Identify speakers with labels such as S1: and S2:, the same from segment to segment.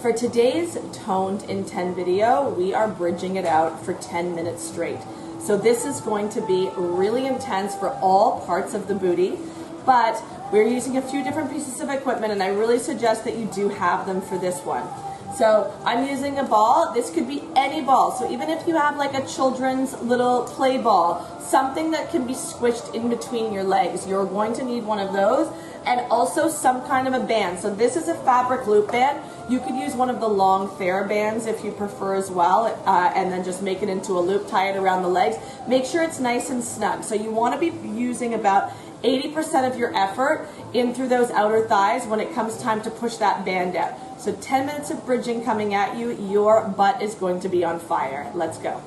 S1: For today's toned in 10 video, we are bridging it out for 10 minutes straight. So this is going to be really intense for all parts of the booty, but we're using a few different pieces of equipment, and I really suggest that you do have them for this one. So I'm using a ball. This could be any ball. So even if you have like a children's little play ball, something that can be squished in between your legs, you're going to need one of those, and also some kind of a band. So this is a fabric loop band. You could use one of the long fair bands if you prefer as well, and then just make it into a loop, tie it around the legs. Make sure it's nice and snug. So you want to be using about 80% of your effort in through those outer thighs when it comes time to push that band out. So 10 minutes of bridging coming at you, your butt is going to be on fire. Let's go.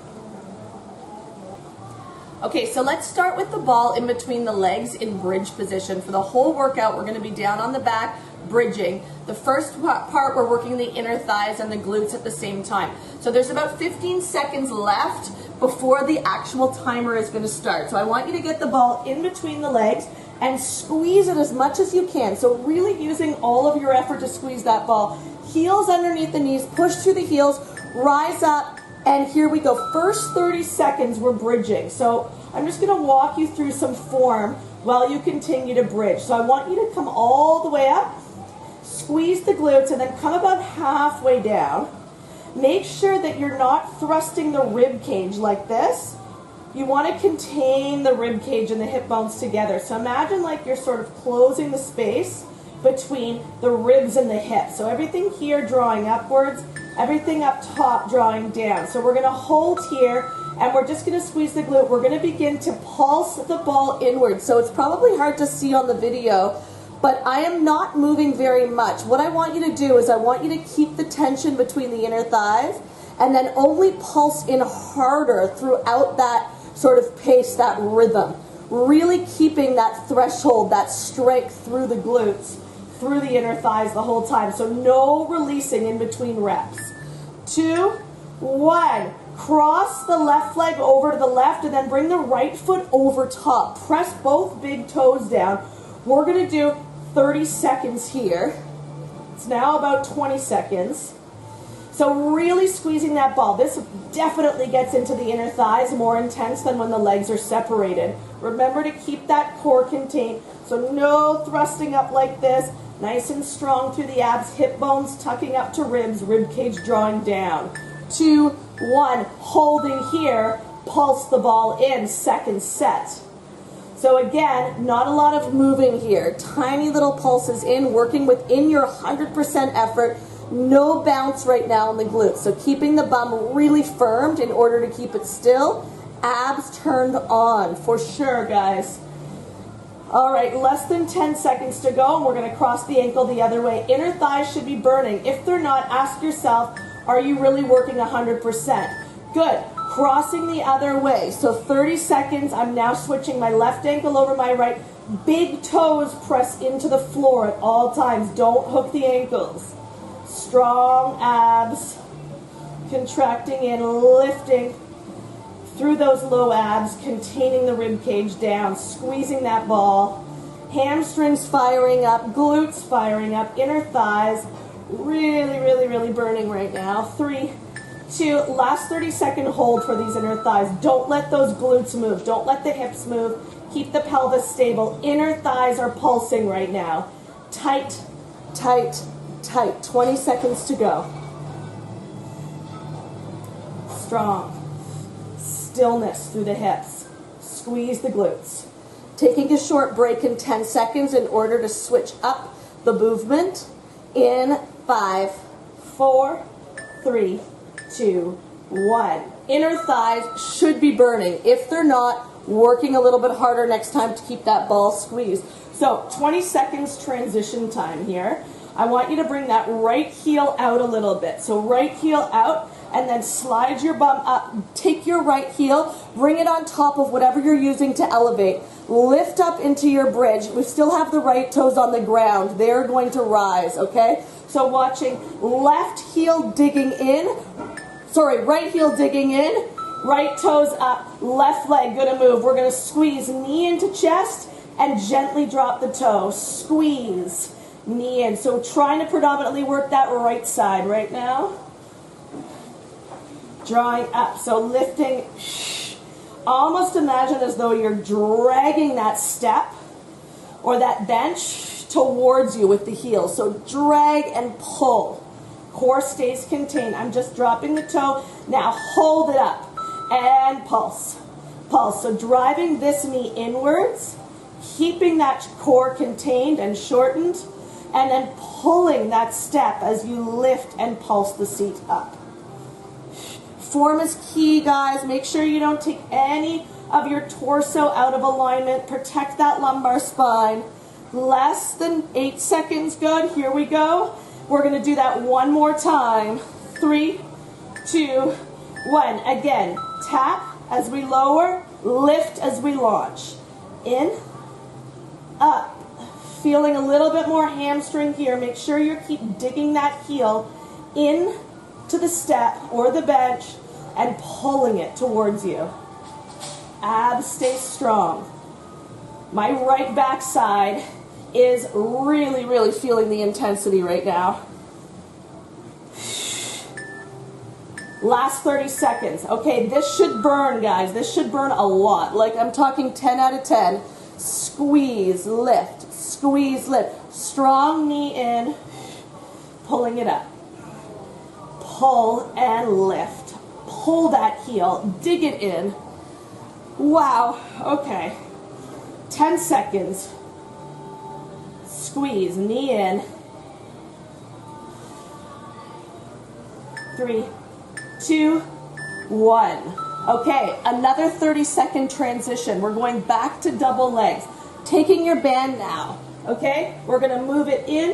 S1: Okay, so let's start with the ball in between the legs in bridge position. For the whole workout, we're going to be down on the back, bridging. The first part, we're working the inner thighs and the glutes at the same time. So there's about 15 seconds left before the actual timer is going to start. So I want you to get the ball in between the legs and squeeze it as much as you can. So really using all of your effort to squeeze that ball. Heels underneath the knees, push through the heels, rise up, and here we go. First 30 seconds, we're bridging. So I'm just going to walk you through some form while you continue to bridge. So I want you to come all the way up, squeeze the glutes, and then come about halfway down. Make sure that you're not thrusting the rib cage like this. You want to contain the rib cage and the hip bones together. So imagine like you're sort of closing the space between the ribs and the hips. So everything here drawing upwards, everything up top drawing down. So we're going to hold here, and we're just going to squeeze the glute. We're going to begin to pulse the ball inward. So it's probably hard to see on the video, but I am not moving very much. What I want you to do is I want you to keep the tension between the inner thighs and then only pulse in harder throughout that sort of pace, that rhythm. Really keeping that threshold, that strength through the glutes, through the inner thighs the whole time. So no releasing in between reps. 2, 1. Cross the left leg over to the left and then bring the right foot over top. Press both big toes down. We're going to do 30 seconds here. It's now about 20 seconds. So really squeezing that ball. This definitely gets into the inner thighs more intense than when the legs are separated. Remember to keep that core contained. So no thrusting up like this. Nice and strong through the abs, hip bones tucking up to ribs, rib cage drawing down. 2, 1, holding here, pulse the ball in, second set. So again, not a lot of moving here. Tiny little pulses in, working within your 100% effort. No bounce right now in the glutes. So keeping the bum really firmed in order to keep it still. Abs turned on, for sure, guys. All right, less than 10 seconds to go, and we're going to cross the ankle the other way. Inner thighs should be burning. If they're not, ask yourself, are you really working 100%? Good. Crossing the other way. So 30 seconds. I'm now switching my left ankle over my right. Big toes press into the floor at all times. Don't hook the ankles. Strong abs. Contracting in, lifting through those low abs, containing the rib cage down, squeezing that ball. Hamstrings firing up, glutes firing up, inner thighs really, really, really burning right now. 3, 2, last 30-second hold for these inner thighs. Don't let those glutes move. Don't let the hips move. Keep the pelvis stable. Inner thighs are pulsing right now. Tight, tight, tight. 20 seconds to go. Strong. Stillness through the hips. Squeeze the glutes. Taking a short break in 10 seconds in order to switch up the movement. In 5, 4, 3, 2, 1. Inner thighs should be burning. If they're not, working a little bit harder next time to keep that ball squeezed. So 20 seconds transition time here. I want you to bring that right heel out a little bit. So right heel out, and then slide your bum up. Take your right heel, bring it on top of whatever you're using to elevate. Lift up into your bridge. We still have the right toes on the ground. They're going to rise, okay? So watching left heel digging in. Sorry, right heel digging in. Right toes up. Left leg gonna move. We're gonna squeeze knee into chest and gently drop the toe. Squeeze. knee in. So trying to predominantly work that right side right now. Drawing up, so lifting, almost imagine as though you're dragging that step or that bench towards you with the heels. So drag and pull. Core stays contained. I'm just dropping the toe. Now hold it up and pulse. Pulse. So driving this knee inwards, keeping that core contained and shortened, and then pulling that step as you lift and pulse the seat up. Form is key, guys. Make sure you don't take any of your torso out of alignment. Protect that lumbar spine. Less than 8 seconds. Good. Here we go. We're going to do that one more time. 3, 2, 1. Again, tap as we lower, lift as we launch. In, up. Feeling a little bit more hamstring here. Make sure you keep digging that heel in to the step or the bench and pulling it towards you. Abs stay strong. My right back side is really, really feeling the intensity right now. Last 30 seconds. Okay, this should burn, guys. This should burn a lot. Like I'm talking 10 out of 10. Squeeze, lift, squeeze, lift. Strong knee in, pulling it up. Pull and lift. Pull that heel, dig it in. Wow, okay. 10 seconds. Squeeze, knee in. 3, 2, 1. Okay, another 30-second transition. We're going back to double legs. Taking your band now, okay? We're gonna move it in,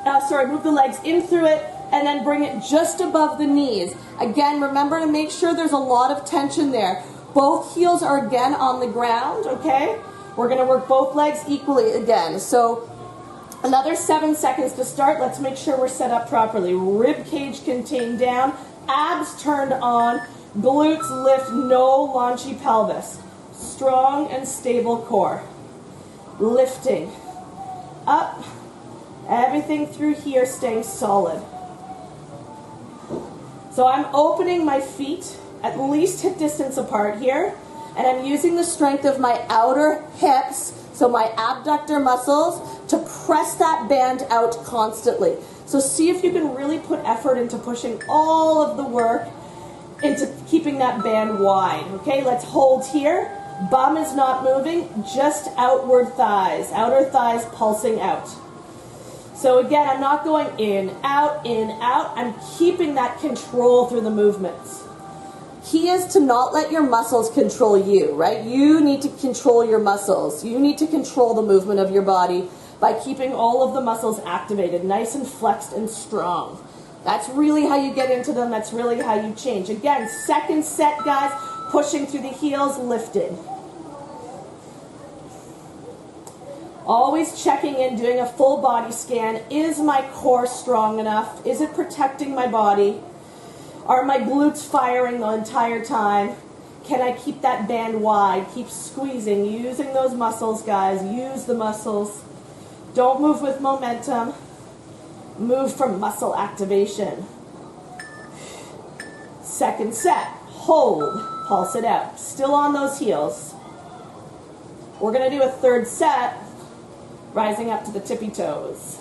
S1: move the legs in through it, and then bring it just above the knees. Again, remember to make sure there's a lot of tension there. Both heels are again on the ground, okay? We're gonna work both legs equally again. So another 7 seconds to start. Let's make sure we're set up properly. Rib cage contained down, abs turned on, glutes lift, no launchy pelvis. Strong and stable core. Lifting up, everything through here staying solid. So I'm opening my feet at least hip distance apart here, and I'm using the strength of my outer hips, so my abductor muscles, to press that band out constantly. So see if you can really put effort into pushing all of the work into keeping that band wide. Okay, let's hold here. Bum is not moving, just outward thighs. Outer thighs pulsing out. So again, I'm not going in, out, I'm keeping that control through the movements. Key is to not let your muscles control you, right? You need to control your muscles. You need to control the movement of your body by keeping all of the muscles activated, nice and flexed and strong. That's really how you get into them. That's really how you change. Again, second set, guys, pushing through the heels, lifted. Always checking in, doing a full body scan. Is my core strong enough? Is it protecting my body? Are my glutes firing the entire time? Can I keep that band wide? Keep squeezing, using those muscles, guys. Use the muscles. Don't move with momentum. Move from muscle activation. Second set. Hold. Pulse it out. Still on those heels. We're going to do a third set. Rising up to the tippy toes.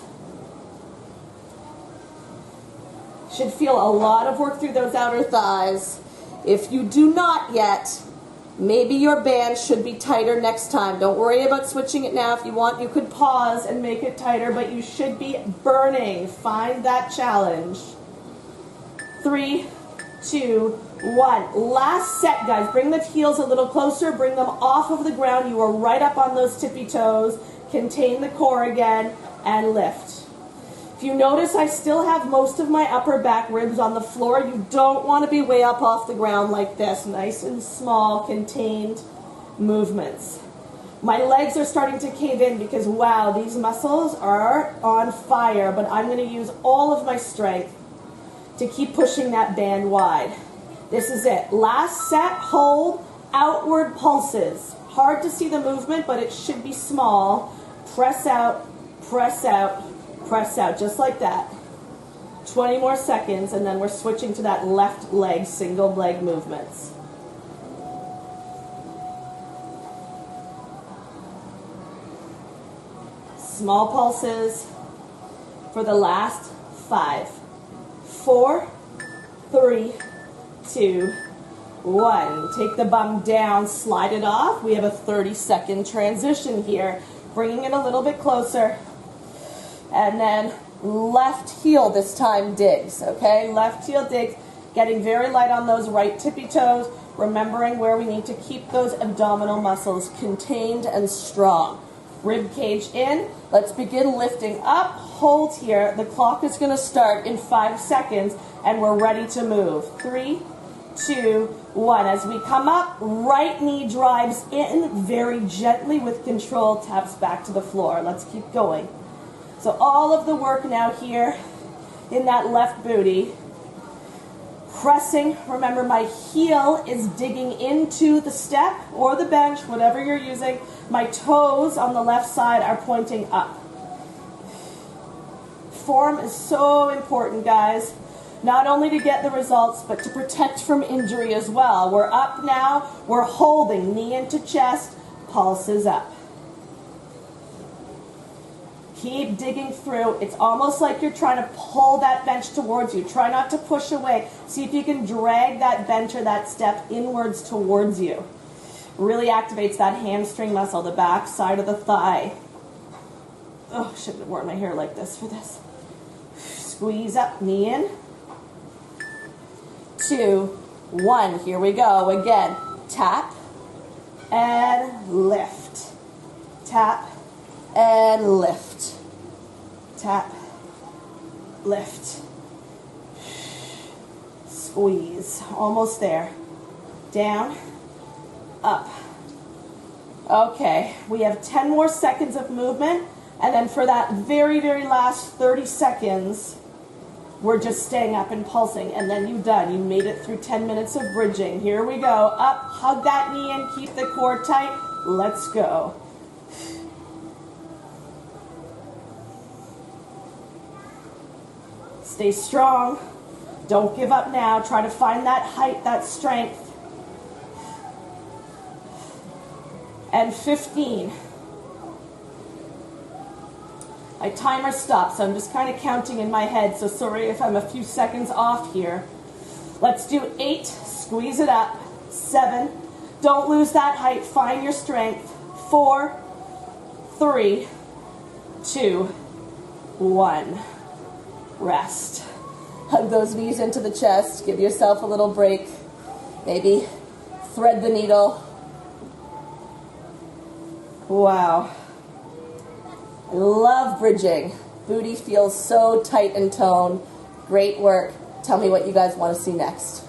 S1: Should feel a lot of work through those outer thighs. If you do not yet, maybe your band should be tighter next time. Don't worry about switching it now. If you want, you could pause and make it tighter, but you should be burning. Find that challenge. 3, 2, 1. Last set, guys. Bring the heels a little closer. Bring them off of the ground. You are right up on those tippy toes. Contain the core again and lift. If you notice, I still have most of my upper back ribs on the floor. You don't want to be way up off the ground like this. Nice and small, contained movements. My legs are starting to cave in because, wow, these muscles are on fire, but I'm going to use all of my strength to keep pushing that band wide. This is it. Last set, hold, outward pulses. Hard to see the movement, but it should be small. Press out, Press out just like that. 20 more seconds, and then we're switching to that left leg, single leg movements. Small pulses for the last 5, 4, 3, 2, 1. Take the bum down, slide it off. We have a 30-second transition here, bringing it a little bit closer. And then left heel this time digs, okay? Left heel digs, getting very light on those right tippy toes, remembering where we need to keep those abdominal muscles contained and strong. Rib cage in. Let's begin lifting up. Hold here. The clock is going to start in 5 seconds, and we're ready to move. 3, 2, 1. As we come up, right knee drives in very gently with control, taps back to the floor. Let's keep going. So all of the work now here in that left booty. Pressing, remember my heel is digging into the step or the bench, whatever you're using. My toes on the left side are pointing up. Form is so important, guys. Not only to get the results, but to protect from injury as well. We're up now, we're holding, knee into chest, pulses up. Keep digging through. It's almost like you're trying to pull that bench towards you. Try not to push away. See if you can drag that bench or that step inwards towards you. Really activates that hamstring muscle, the back side of the thigh. Oh, shouldn't have worn my hair like this for this. Squeeze up, knee in. 2, 1. Here we go. Again, tap and lift. Tap and lift. Tap, lift. Squeeze. Almost there. Down, up. Okay, we have 10 more seconds of movement, and then for that very, very last 30 seconds, we're just staying up and pulsing, and then you're done. You made it through 10 minutes of bridging. Here we go. Up, hug that knee in, keep the core tight. Let's go. Stay strong. Don't give up now. Try to find that height, that strength. And 15. My timer stopped, so I'm just kind of counting in my head, so sorry if I'm a few seconds off here. Let's do 8. Squeeze it up. 7. Don't lose that height. Find your strength. 4, 3, 2, 1. Rest. Hug those knees into the chest. Give yourself a little break. Maybe thread the needle. Wow. I love bridging. Booty feels so tight and toned. Great work. Tell me what you guys want to see next.